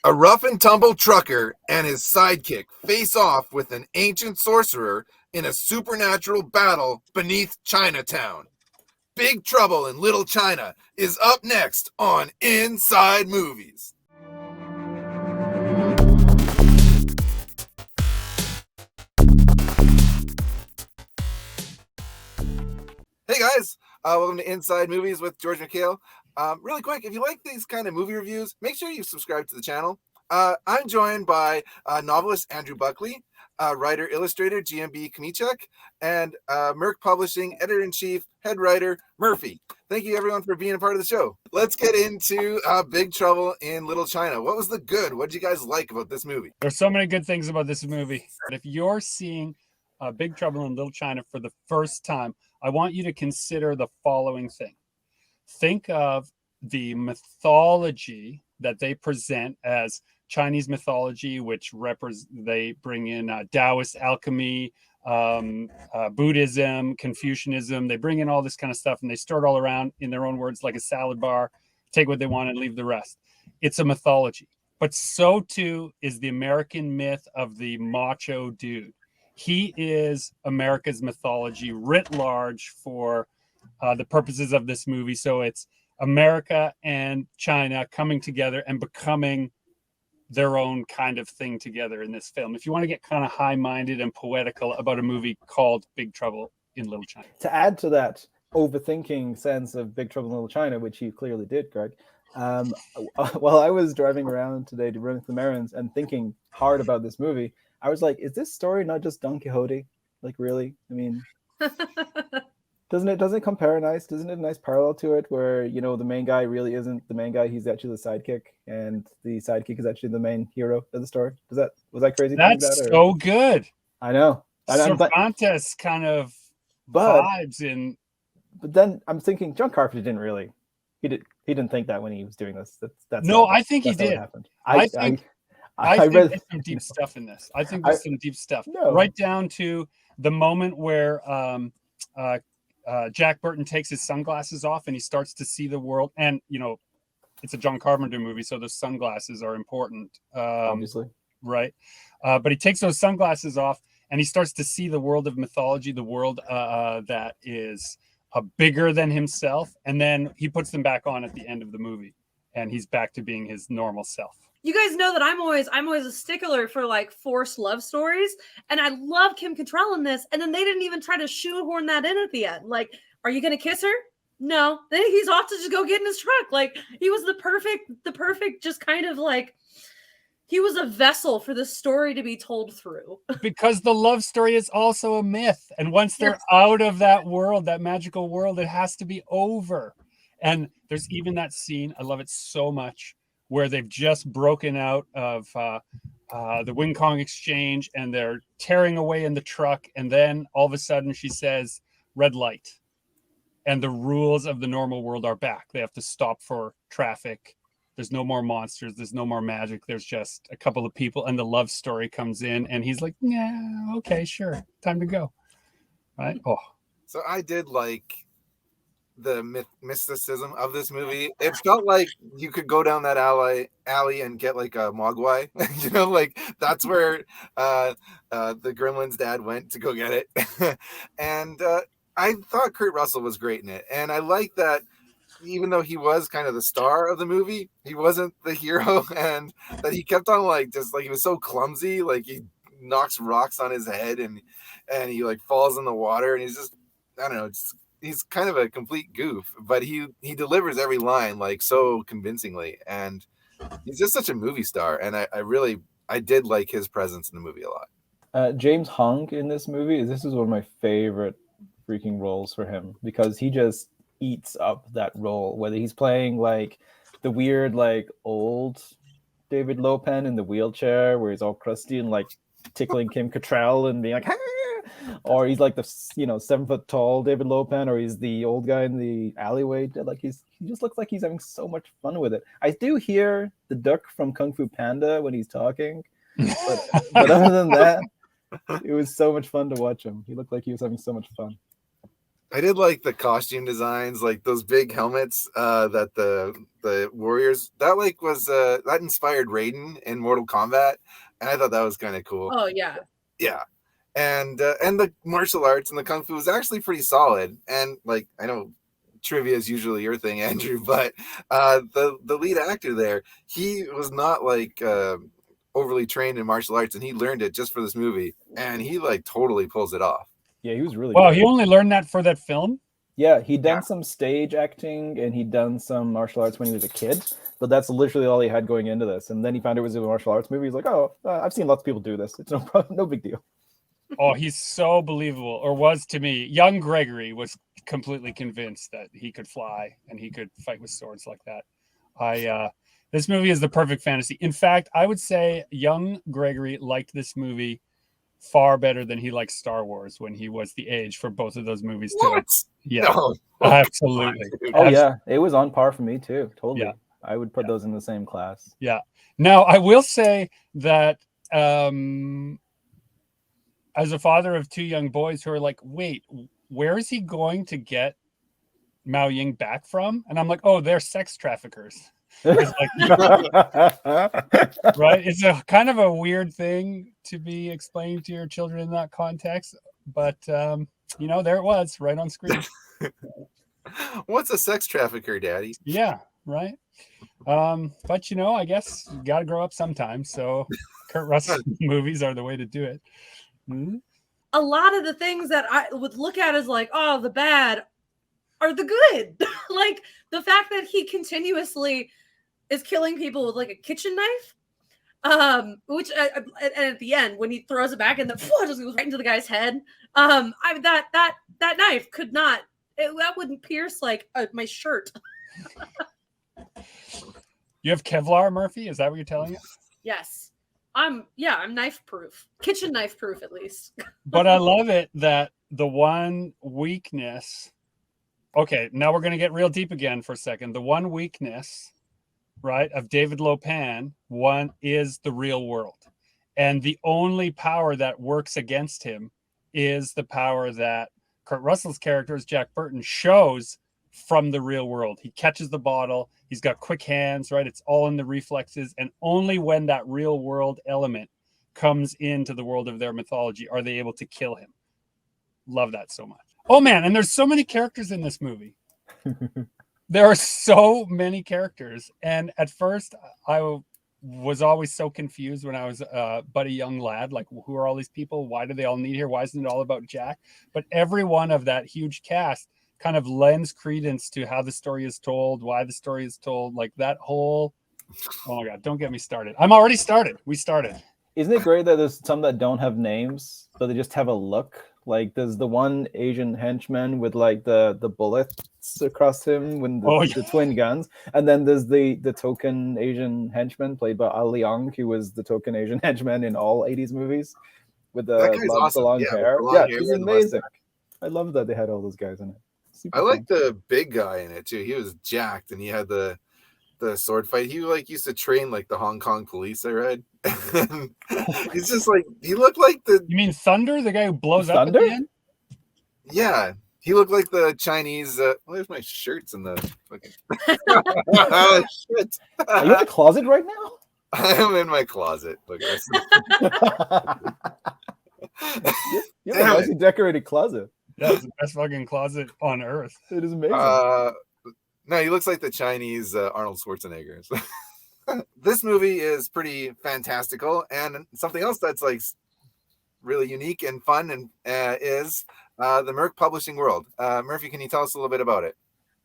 A rough and tumble trucker and his sidekick face off with an ancient sorcerer in a supernatural battle beneath Chinatown. Big Trouble in Little China is up next on Inside Movies. Hey guys, welcome to Inside Movies with George Michail. Really quick, if you like these kind of movie reviews, make sure you subscribe to the channel. I'm joined by novelist Andrew Buckley, writer illustrator GMB CHOMICHUK, and Merck Publishing editor-in-chief head writer Murphey. Thank you everyone for being a part of the show. Let's get into Big Trouble in Little China. What was the good? What did you guys like about this movie? There's so many good things about this movie. If you're seeing Big Trouble in Little China for the first time, I want you to consider the following thing. Think of the mythology that they present as Chinese mythology, which they bring in Taoist alchemy, Buddhism, Confucianism. They bring in all this kind of stuff and they store it all around, in their own words, like a salad bar, take what they want and leave the rest. It's a mythology. But so too is the American myth of the macho dude. He is America's mythology writ large for the purposes of this movie. So it's America and China coming together and becoming their own kind of thing together in this film. If you want to get kind of high-minded and poetical about a movie called Big Trouble in Little China. To add to that overthinking sense of Big Trouble in Little China, which you clearly did, Greg, while I was driving around today to run some errands and thinking hard about this movie, I was like, is this story not just Don Quixote? Like, really? I mean, doesn't it compare nice? Doesn't it a nice parallel to it where, you know, the main guy really isn't the main guy, he's actually the sidekick, and the sidekick is actually the main hero of the story? Was that crazy? That's so good. I know. Cervantes kind of vibes in. But then I'm thinking John Carpenter didn't really. He didn't think that when he was doing this. I think he did. I think there's some deep stuff in this. I think there's some deep stuff. No. Right down to the moment where Jack Burton takes his sunglasses off and he starts to see the world. And, you know, it's a John Carpenter movie, so those sunglasses are important. Obviously. Right. But he takes those sunglasses off and he starts to see the world of mythology, the world that is bigger than himself. And then he puts them back on at the end of the movie and he's back to being his normal self. You guys know that I'm always a stickler for like forced love stories, and I love Kim Cattrall in this. And then they didn't even try to shoehorn that in at the end. Like, are you gonna kiss her? No. Then he's off to just go get in his truck. Like, he was the perfect, just kind of like, he was a vessel for the story to be told through. Because the love story is also a myth, and once they're out of that world, that magical world, it has to be over. And there's even that scene, I love it so much, where they've just broken out of the Wing Kong exchange and they're tearing away in the truck. And then all of a sudden she says, red light. And the rules of the normal world are back. They have to stop for traffic. There's no more monsters. There's no more magic. There's just a couple of people and the love story comes in and he's like, yeah, okay, sure. Time to go. Right? Oh. So I did like the mysticism of this movie. It felt like you could go down that alley and get like a mogwai. You know, like that's where the Gremlins dad went to go get it. And I thought Kurt Russel was great in it, and I like that even though he was kind of the star of the movie, he wasn't the hero, and that he kept on like just like he was so clumsy, like he knocks rocks on his head and he like falls in the water, and he's just, I don't know, he's kind of a complete goof, but he delivers every line like so convincingly, and he's just such a movie star. And I did like his presence in the movie a lot. James Hong in this movie, this is one of my favorite freaking roles for him, because he just eats up that role, whether he's playing like the weird like old David Lopan in the wheelchair where he's all crusty and like tickling Kim Cattrall and being like, ah! Or he's like the 7 foot tall David Lopan, or he's the old guy in the alleyway. Like he just looks like he's having so much fun with it. I do hear the duck from Kung Fu Panda when he's talking, but other than that, it was so much fun to watch him. He looked like he was having so much fun. I did like the costume designs, like those big helmets that the warriors that like was that inspired Raiden in Mortal Kombat, and I thought that was kind of cool. Oh yeah. Yeah, and the martial arts and the kung fu was actually pretty solid. And like I know trivia is usually your thing, Andrew, but the lead actor there, he was not like overly trained in martial arts, and he learned it just for this movie, and he like totally pulls it off. Yeah, he was really Wow, good. he only learned that for that film? Yeah, he'd done some stage acting and he'd done some martial arts when he was a kid, but that's literally all he had going into this. And then he found it was a martial arts movie. He's like, oh, I've seen lots of people do this. It's no problem, no big deal. Oh, he's so believable, or was to me. Young Gregory was completely convinced that he could fly and he could fight with swords like that. This movie is the perfect fantasy. In fact, I would say young Gregory liked this movie far better than he liked Star Wars when he was the age for both of those movies too. What? Yeah, No. absolutely. Oh yeah, it was on par for me too. Totally. Yeah. I would put those in the same class. Yeah. Now, I will say that as a father of two young boys who are like, wait, where is he going to get Mao Ying back from? And I'm like, oh, they're sex traffickers. It's like, right? It's a kind of a weird thing to be explaining to your children in that context. But, there it was right on screen. What's a sex trafficker, Daddy? Yeah, right. But I guess you got to grow up sometime. So Kurt Russell movies are the way to do it. Mm-hmm. A lot of the things that I would look at as like, oh, the bad are the good. Like the fact that he continuously is killing people with like a kitchen knife. Which and at the end when he throws it back and the just goes right into the guy's head. That knife could not. That wouldn't pierce like my shirt. You have Kevlar, Murphy? Is that what you're telling us? Yes. I'm knife proof. Kitchen knife proof at least. But I love it that the one weakness. Okay, now we're going to get real deep again for a second. The one weakness, right, of David Lopan, one is the real world. And the only power that works against him is the power that Kurt Russell's character, as Jack Burton, shows from the real world. He catches the bottle. He's got quick hands, right? It's all in the reflexes. And only when that real world element comes into the world of their mythology are they able to kill him. Love that so much. Oh, man. And there's so many characters in this movie. There are so many characters. And at first, I was always so confused when I was but a young lad. Like, who are all these people? Why do they all need here? Why isn't it all about Jack? But every one of that huge cast kind of lends credence to how the story is told, why the story is told. Like that whole, oh my God, don't get me started. I'm already started. We started. Isn't it great that there's some that don't have names, but they just have a look? Like there's the one Asian henchman with like the bullets across him when the twin guns. And then there's the token Asian henchman played by Ali Leong, who was the token Asian henchman in all 80s movies with the long hair. Yeah, he's amazing. I love that they had all those guys in it. Super I like the big guy in it too. He was jacked and he had the sword fight. He like used to train like the Hong Kong police, I read. He's just like, he looked like the... You mean Thunder, the guy who blows up at the end? Yeah, he looked like the Chinese... there's my shirts in the fucking... Oh, shit. Are you in the closet right now? I'm in my closet. Look, you have a nicely decorated closet. That's the best fucking closet on earth. It is amazing. No, he looks like the Chinese Arnold Schwarzenegger. This movie is pretty fantastical, and something else that's like really unique and fun and is the Merck Publishing world. Murphy, can you tell us a little bit about it?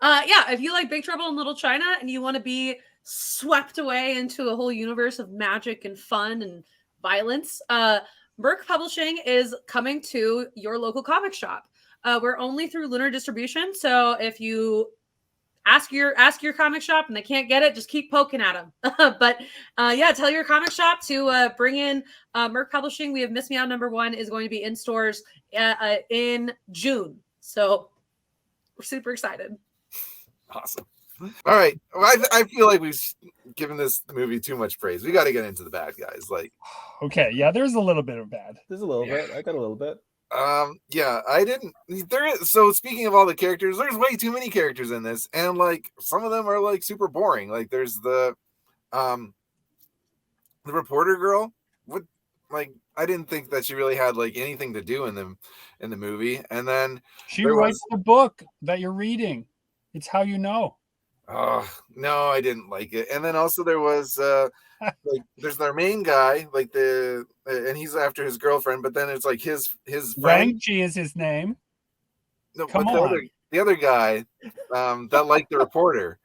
Yeah, if you like Big Trouble in Little China and you want to be swept away into a whole universe of magic and fun and violence, Merck Publishing is coming to your local comic shop. We're only through Lunar Distribution, so if you ask your comic shop and they can't get it, just keep poking at them. But tell your comic shop to bring in Merck Publishing. We have Miss Meow #1 is going to be in stores in June, so we're super excited. Awesome. All right, I feel like we've given this movie too much praise. We got to get into the bad guys. Like, okay, yeah, there's a little bit of bad. There's a little bit. I got a little bit. Yeah, I didn't. There is, so speaking of all the characters, there's way too many characters in this, and like some of them are like super boring. Like there's the reporter girl. What, like I didn't think that she really had like anything to do in the movie. And then She there writes was, the book that you're reading. It's how you know. oh no, I didn't like it. And then also there was like there's their main guy, like and he's after his girlfriend, but then it's like his friend. Wang Chi is his name. No, Come but on. the other guy that liked the reporter.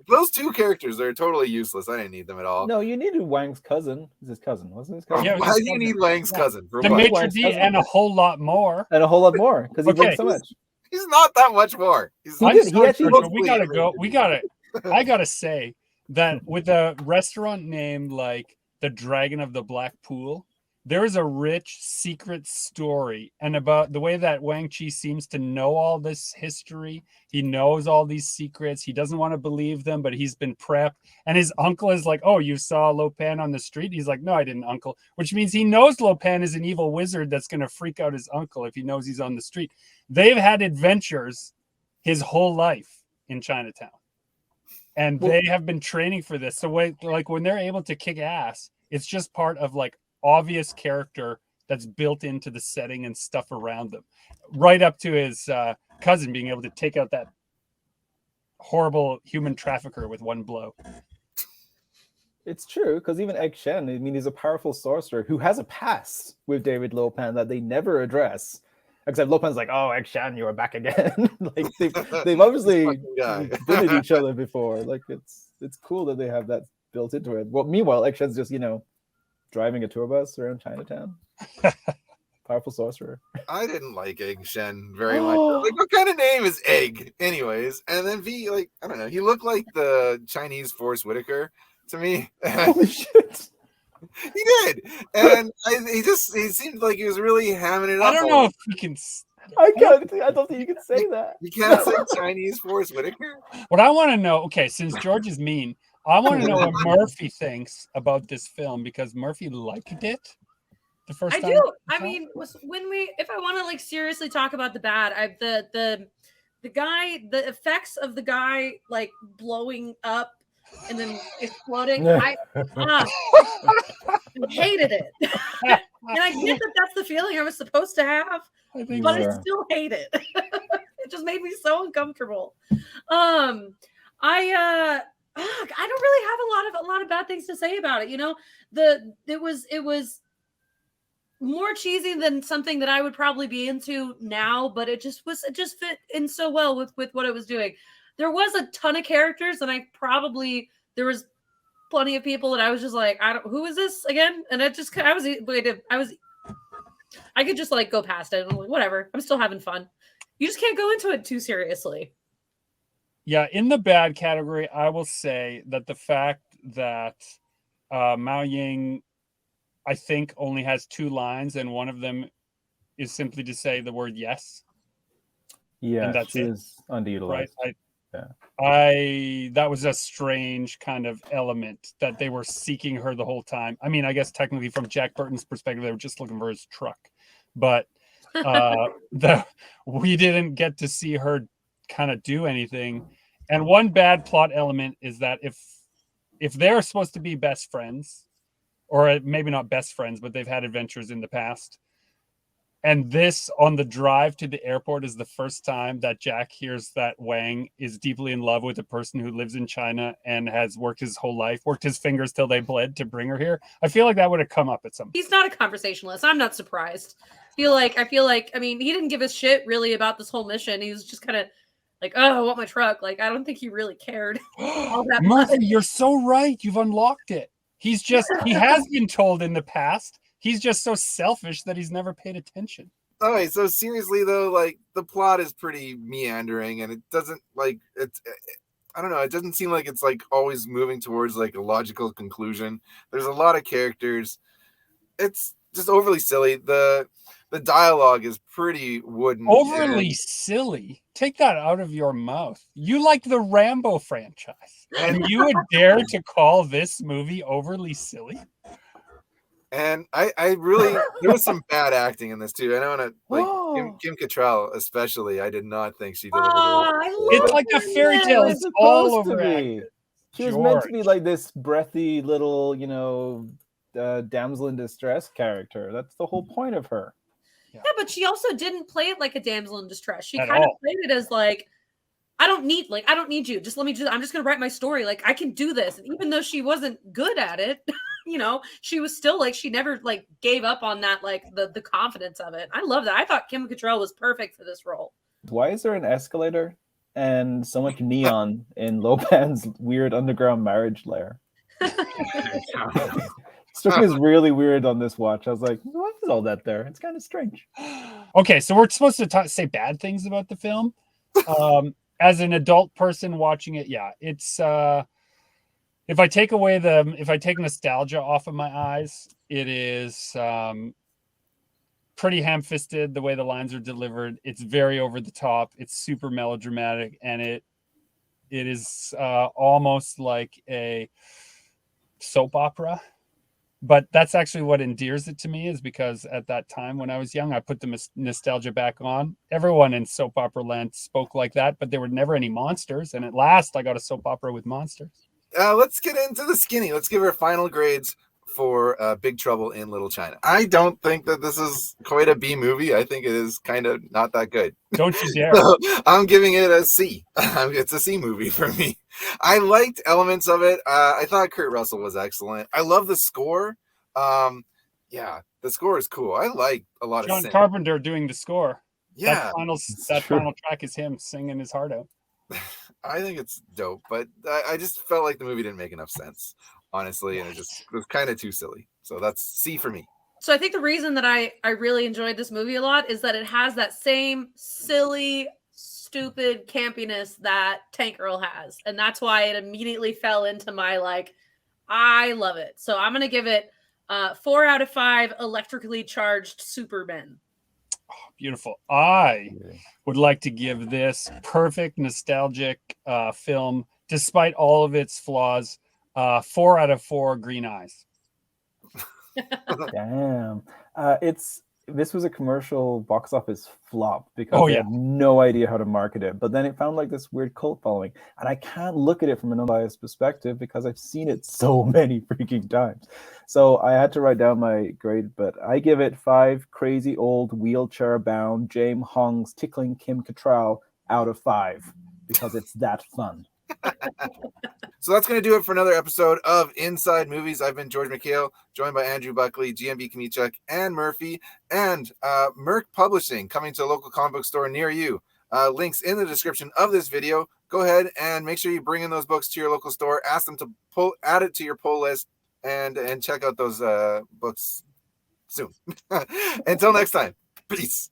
Those two characters are totally useless. I didn't need them at all. No, you needed Wang's cousin. Is his cousin? Wasn't his cousin? Yeah, it was Why his do you cousin. need Wang's Yeah. cousin? For The what? maitre Wang's d' cousin. and a whole lot more. And a whole lot more because he Okay. did so much. He's not that much more. He's He I'm did. He sorry, actually Jojo, looks we gotta bleeding. go. I gotta say that with a restaurant named like the Dragon of the Black Pool, there is a rich secret story, and about the way that Wang Chi seems to know all this history. He knows all these secrets. He doesn't want to believe them, but he's been prepped. And his uncle is like, "Oh, you saw Lo Pan on the street?" He's like, "No, I didn't, uncle." Which means he knows Lo Pan is an evil wizard that's going to freak out his uncle if he knows he's on the street. They've had adventures his whole life in Chinatown, and they have been training for this. So like when they're able to kick ass, it's just part of like obvious character that's built into the setting and stuff around them, right up to his cousin being able to take out that horrible human trafficker with one blow. It's true because even Egg Shen, I mean, he's a powerful sorcerer who has a past with David Lo Pan that they never address. Except Lo Pan's like, "Oh, Egg Shen, you are back again." Like they've obviously fucking guy. been at each other before. Like it's cool that they have that built into it. Well, meanwhile, Egg Shen's just driving a tour bus around Chinatown. Powerful sorcerer. I didn't like Egg Shen very much. Like, what kind of name is Egg, anyways? And then V, like, I don't know. He looked like the Chinese Forrest Whitaker to me. Holy shit! He did, and he seemed like he was really hamming it up. I don't know if we can. I don't think you can say that. You can't say Chinese Forrest Whitaker. What I want to know, okay, since George is mean, I want to know what Murphy thinks about this film because Murphy liked it the first I time. do. I mean, if I want to like seriously talk about the bad, the guy, the effects of the guy like blowing up and then exploding. I hated it, and I get that that's the feeling I was supposed to have, I think but so. I still hate it. It just made me so uncomfortable. I don't really have a lot of bad things to say about it. It was more cheesy than something that I would probably be into now, but it just fit in so well with what it was doing. There was a ton of characters, and there was plenty of people that I was just like, who is this again? And I could just like go past it. I'm like, whatever. I'm still having fun. You just can't go into it too seriously. Yeah, in the bad category, I will say that the fact that Mao Ying, I think, only has 2 lines, and one of them is simply to say the word yes. Yeah, and that's she it. is underutilized. Right? Yeah. That was a strange kind of element that they were seeking her the whole time. I mean, I guess technically from Jack Burton's perspective, they were just looking for his truck, but we didn't get to see her kind of do anything. And one bad plot element is that if they're supposed to be best friends, or maybe not best friends, but they've had adventures in the past, and this on the drive to the airport is the first time that Jack hears that Wang is deeply in love with a person who lives in China and has worked his whole life, worked his fingers till they bled to bring her here. I feel like that would have come up at some point. He's not a conversationalist. I'm not surprised. I feel like, I mean, he didn't give a shit really about this whole mission. He was just kind of like, oh, I want my truck. Like, I don't think he really cared all that much. Murphy, you're so right. You've unlocked it. He has been told in the past. He's just so selfish that he's never paid attention. All right, so seriously though, like the plot is pretty meandering, and it doesn't like it's. I don't know. It doesn't seem like it's like always moving towards like a logical conclusion. There's a lot of characters. It's just overly silly. The dialogue is pretty wooden. Overly silly. Take that out of your mouth. You like the Rambo franchise, and you would dare to call this movie overly silly? And I really, there was some bad acting in this too. I don't want to Whoa. Kim Cattrall especially. I did not think she delivered. I It's love like a her fairy in tale. it. It's all supposed to over be. acted. She was meant to be George. like this breathy little, damsel in distress character. That's the whole point of her. Yeah, but she also didn't play it like a damsel in distress. She At kind of all. played it as like, I don't need you. Just let me I'm just gonna write my story. Like I can do this. And even though she wasn't good at it, she was still like, she never like gave up on that, like the confidence of it. I love that. I thought Kim Cattrall was perfect for this role. Why is there an escalator and so much neon in Lopan's weird underground marriage lair? Struck me as really weird on this watch. I was like, what is all that there? It's kind of strange. Okay, so we're supposed to say bad things about the film. As an adult person watching it, yeah, it's if I take nostalgia off of my eyes, it is pretty ham-fisted the way the lines are delivered. It's very over the top. It's super melodramatic, and it is almost like a soap opera. But that's actually what endears it to me, is because at that time when I was young, I put the nostalgia back on. Everyone in soap opera land spoke like that, but there were never any monsters. And at last, I got a soap opera with monsters. Let's get into the skinny. Let's give our final grades for Big Trouble in Little China. I don't think that this is quite a B movie. I think it is kind of not that good. Don't you dare. So I'm giving it a C. It's a C movie for me. I liked elements of it. I thought Kurt Russell was excellent. I love the score. Yeah, the score is cool. I like a lot of John synth. Carpenter doing the score. Yeah, That final track is him singing his heart out. I think it's dope, but I just felt like the movie didn't make enough sense, honestly, and it was kind of too silly. So that's C for me. So I think the reason that I really enjoyed this movie a lot is that it has that same silly, stupid campiness that Tank Girl has. And that's why it immediately fell into my, like, I love it. So I'm going to give it 4 out of 5 electrically charged Supermen. Oh, beautiful. I would like to give this perfect nostalgic film, despite all of its flaws, 4 out of 4 green eyes. Damn. This was a commercial box office flop because they yeah. had no idea how to market it. But then it found like this weird cult following. And I can't look at it from an unbiased perspective because I've seen it so many freaking times. So I had to write down my grade, but I give it 5 crazy old wheelchair-bound James Hong's tickling Kim Cattrall out of 5 because it's that fun. So that's going to do it for another episode of Inside Movies. I've been George Michail, joined by Andrew Buckley, GMB CHOMICHUK, and Murphey, and Merck Publishing, coming to a local comic book store near you. Links in the description of this video. Go ahead and make sure you bring in those books to your local store. Ask them to add it to your pull list, and check out those books soon. Until next time, peace.